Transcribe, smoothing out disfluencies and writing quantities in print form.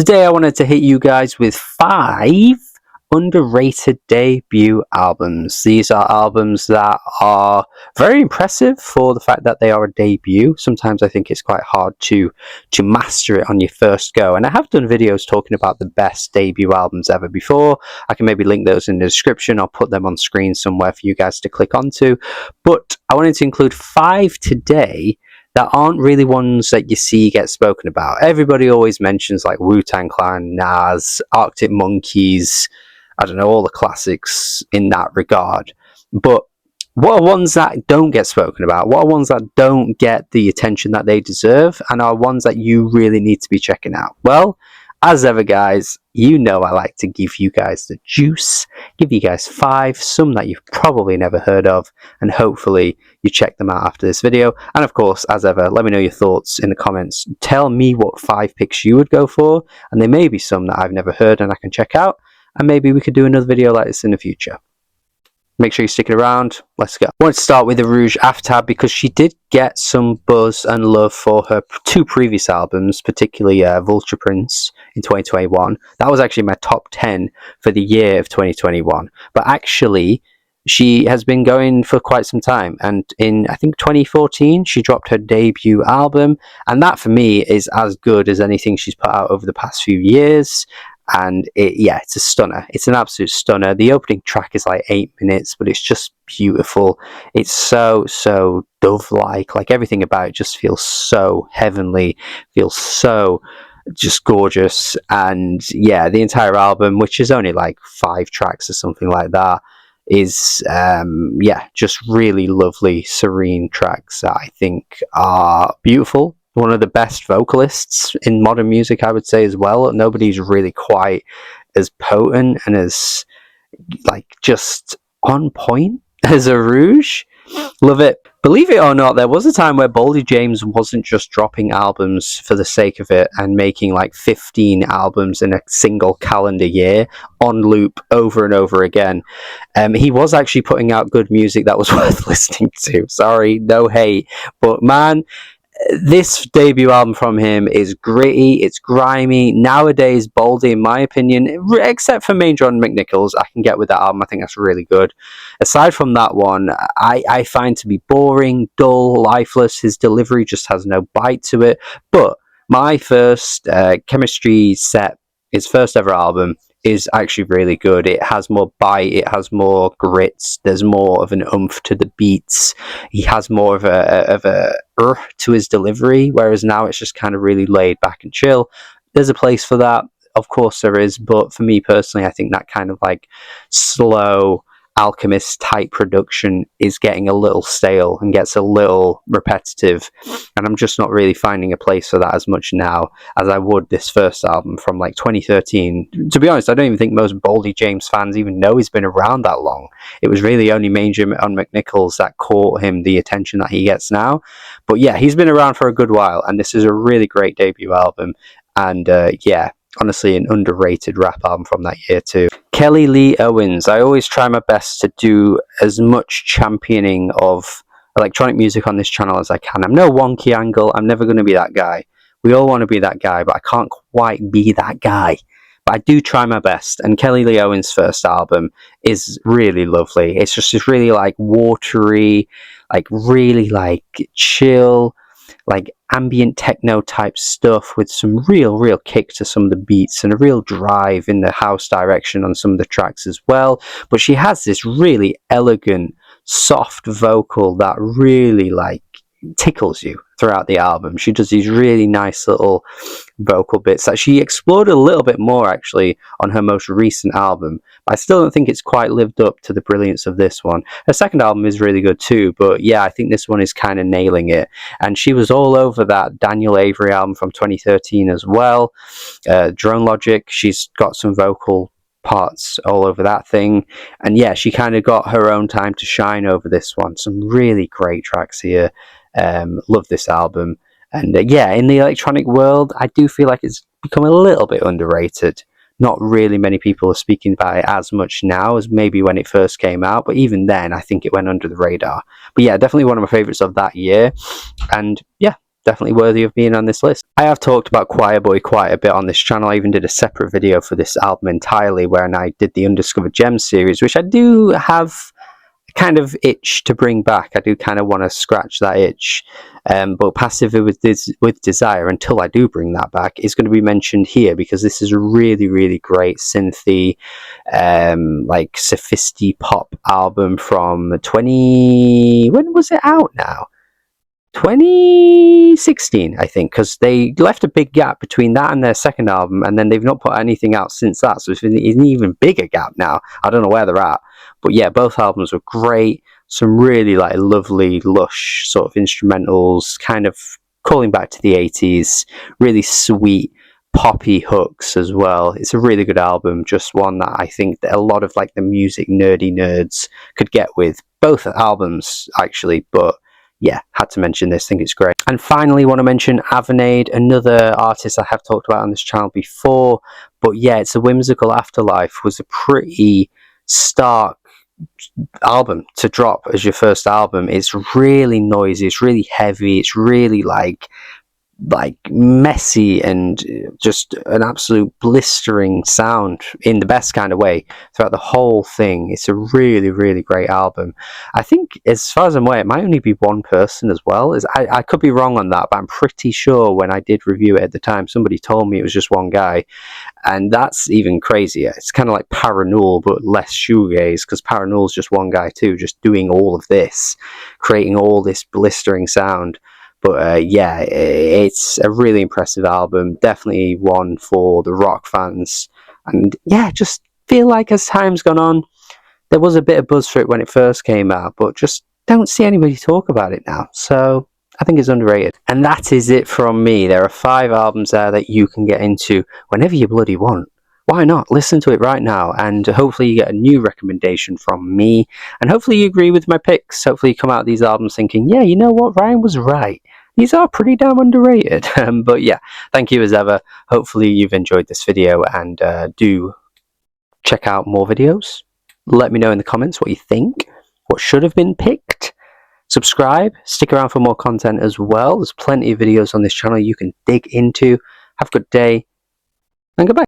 Today I wanted to hit you guys with 5 underrated debut albums. These are albums that are very impressive for the fact that they are a debut. Sometimes I think it's quite hard to master it on your first go, and I have done videos talking about the best debut albums ever before. I can maybe link those in the description. I'll put them on screen somewhere for you guys to click onto, but I wanted to include 5 today that aren't really ones that you see get spoken about. Everybody always mentions like Wu-Tang Clan, Nas, Arctic Monkeys, I don't know, all the classics in that regard. But what are ones that don't get spoken about? What are ones that don't get the attention that they deserve, and are ones that you really need to be checking out? Well, as ever, guys, you know I like to give you guys the juice, give you guys 5, some that you've probably never heard of, and hopefully you check them out after this video. And of course, as ever, let me know your thoughts in the comments. Tell me what 5 picks you would go for, and there may be some that I've never heard and I can check out, and maybe we could do another video like this in the future. Make sure you stick it around. Let's go. I want to start with the Rouge Avenade because she did get some buzz and love for her 2 previous albums, particularly Vulture Prince in 2021. That was actually my top 10 for the year of 2021. But actually, she has been going for quite some time, and in I think 2014 she dropped her debut album, and that for me is as good as anything she's put out over the past few years. And it's a stunner. It's an absolute stunner. The opening track is like 8 minutes, but it's just beautiful. It's so dove-like. Like everything about it just feels so heavenly, feels so just gorgeous. And yeah, the entire album, which is only like 5 tracks or something like that, is just really lovely, serene tracks that I think are beautiful. One of the best vocalists in modern music, I would say, as well. Nobody's really quite as potent and as like just on point as a Rouge. Love it. Believe it or not, there was a time where Baldi James wasn't just dropping albums for the sake of it and making like 15 albums in a single calendar year on loop over and over again. He was actually putting out good music that was worth listening to. Sorry, no hate, but man, this debut album from him is gritty, it's grimy. Nowadays, Baldi, in my opinion, except for Main John McNichols, I can get with that album. I think that's really good. Aside from that one, I find to be boring, dull, lifeless. His delivery just has no bite to it. But my first Chemistry set, his first ever album, is actually really good. It has more bite, it has more grit, there's more of an oomph to the beats. He has more of a to his delivery, whereas now it's just kind of really laid back and chill. There's a place for that, of course there is, but for me personally, I think that kind of like slow Alchemist type production is getting a little stale and gets a little repetitive, and I'm just not really finding a place for that as much now as I would this first album from like 2013. To be honest, I don't even think most Baldi James fans even know he's been around that long. It was really only Main John McNichols that caught him the attention that he gets now. But yeah, he's been around for a good while, and this is a really great debut album, and honestly an underrated rap album from that year too. Lee Owens. I always try my best to do as much championing of electronic music on this channel as I can. I'm no Wonky Angle. I'm never going to be that guy. We all want to be that guy, but I can't quite be that guy. But I do try my best. And Lee Owens' first album is really lovely. It's just really like watery, like really like chill, like ambient techno type stuff with some real kick to some of the beats and a real drive in the house direction on some of the tracks as well. But she has this really elegant, soft vocal that really like tickles you throughout the album. She does these really nice little vocal bits that she explored a little bit more actually on her most recent album, but I still don't think it's quite lived up to the brilliance of this one. Her second album is really good too, but yeah, I think this one is kind of nailing it, and she was all over that Daniel Avery album from 2013 as well. Drone Logic, she's got some vocal parts all over that thing, and yeah, she kind of got her own time to shine over this one. Some really great tracks here. Love this album, and in the electronic world I do feel like it's become a little bit underrated. Not really many people are speaking about it as much now as maybe when it first came out, but even then I think it went under the radar. But yeah, definitely one of my favorites of that year, and yeah, definitely worthy of being on this list. I have talked about Choir Boy quite a bit on this channel. I even did a separate video for this album entirely, where I did the Undiscovered Gems series, which I do have kind of itch to bring back. I do kind of want to scratch that itch. But Passive with Desire, until I do bring that back, is going to be mentioned here, because this is a really, really great synthy, like sophisti pop album from when was it out now? 2016, I think, because they left a big gap between that and their second album, and then they've not put anything out since that, so it's an even bigger gap now. I don't know where they're at, but yeah, both albums were great. Some really like lovely, lush sort of instrumentals, kind of calling back to the 80s, really sweet poppy hooks as well. It's a really good album, just one that I think that a lot of like the music nerdy nerds could get with. Both albums actually, but yeah, had to mention this. I think it's great. And finally, want to mention Avenade, another artist I have talked about on this channel before. But yeah, it's a Whimsical Afterlife was a pretty stark album to drop as your first album. It's really noisy. It's really heavy. It's really like messy and just an absolute blistering sound in the best kind of way throughout the whole thing. It's a really, really great album. I think, as far as I'm aware, it might only be one person as well. I could be wrong on that, but I'm pretty sure when I did review it at the time, somebody told me it was just one guy, and that's even crazier. It's kind of like Parannoul, but less shoegaze, because Parannoul's just one guy too, just doing all of this, creating all this blistering sound. But yeah, it's a really impressive album. Definitely one for the rock fans. And yeah, just feel like as time's gone on, there was a bit of buzz for it when it first came out, but just don't see anybody talk about it now. So I think it's underrated. And that is it from me. There are 5 albums there that you can get into whenever you bloody want. Why not? Listen to it right now, and hopefully you get a new recommendation from me, and hopefully you agree with my picks. Hopefully you come out of these albums thinking, yeah, you know what, Ryan was right. These are pretty damn underrated. But yeah, thank you as ever. Hopefully you've enjoyed this video, and do check out more videos. Let me know in the comments what you think, what should have been picked. Subscribe, stick around for more content as well. There's plenty of videos on this channel you can dig into. Have a good day, and goodbye.